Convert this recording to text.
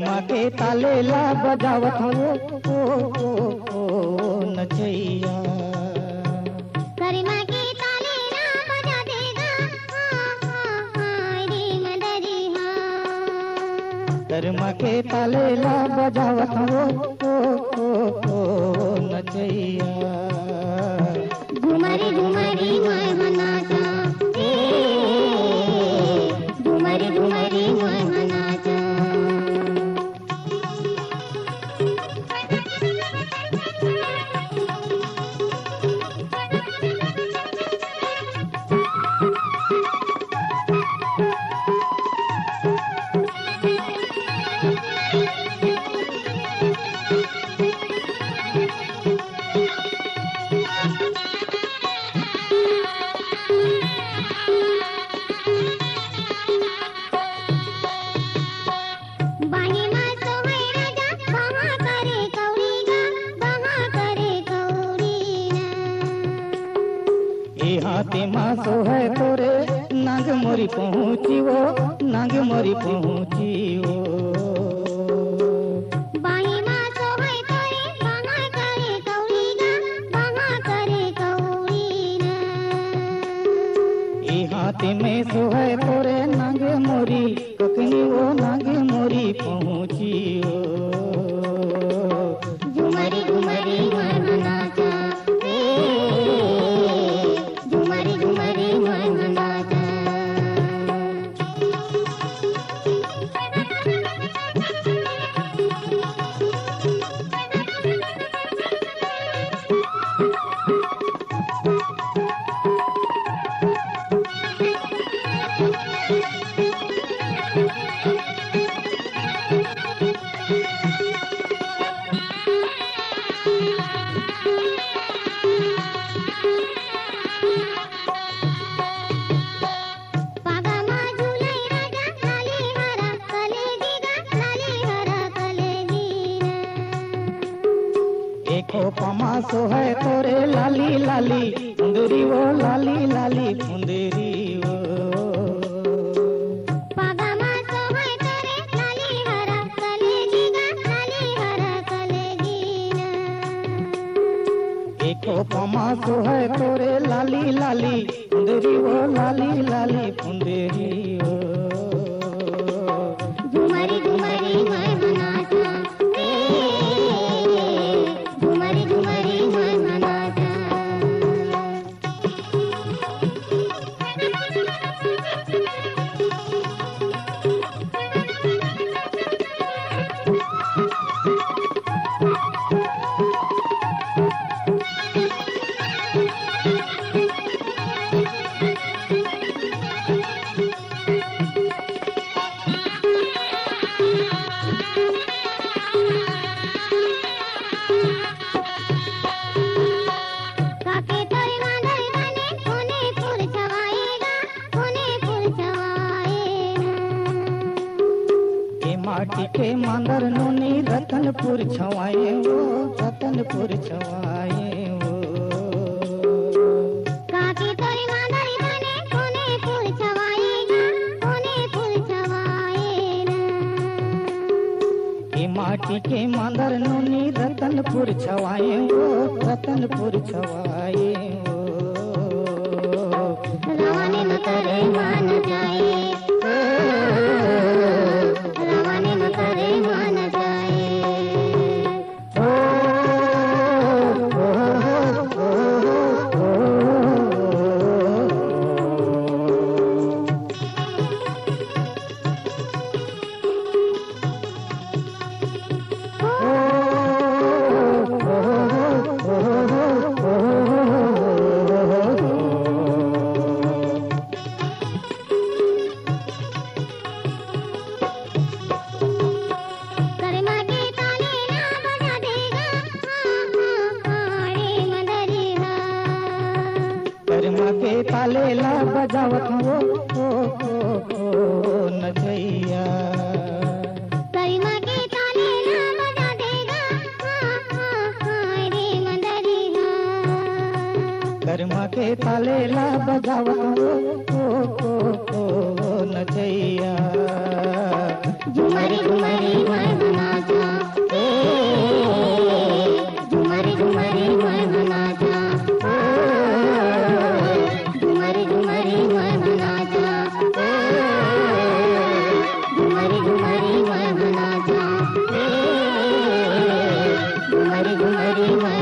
कर्मा के ताले ला बजावत हो नचैया। कर्मा के ताले ला बजा देगा रे मदरिया। कर्मा के ताले ला बजावत हो नचैया। घुमरी घुमरी मैं मनाचा घुमरी घुमरी मैं मनाचा। हाथी मासो है तोरे नाग मोरी पहुँची वो नाग मोरी पहुँची वो। बाही मासो है तोरे बाहा करे कौड़ी गा बाहा करे कौड़ी ना। ए हाथी में सो है तोरे नाग मोरी ककनी वो नाग मोरी पहुँची वो। झुमरी झुमरी मैं मनाचा पमासो है तोरे लाली लाली मुंदरी वो लाली लाली मुंदरी वो। पगमासो है तोरे लाली हरा कलेगी गा लाली हरा कलेगी ना। एको पमासो है तोरे लाली लाली मुंदरी वो लाली लाली मुंदरी वो। झुमरी झुमरी मैं मनाचा घुमरी घुमरी मैं मनाचा। माटी के मांदर नोनी रतनपुर छवाए वो रतनपुर छवाए वो। काकी तोरी मांदर बने कोने फूल छवाएगा कोने फूल छवाए ना। ये माटी के मांदर नोनी रतनपुर छवाए वो रतनपुर छवाए वो। रवाने न करे मान जाए रवाने न करे मान जाए। के ताले ला बजावत हो नचैया। करीमा के ताले ला बजा देगा रे मदरिया। कर्मा के ताले ला बजावत ओ नचैया झुमरी झुमरी मैं नाचा झुमरी झुमरी मैं नाचा झुमरी झुमरी मैं नाचा झुमरी झुमरी मैं नाचा झुमरी झुमरी मैं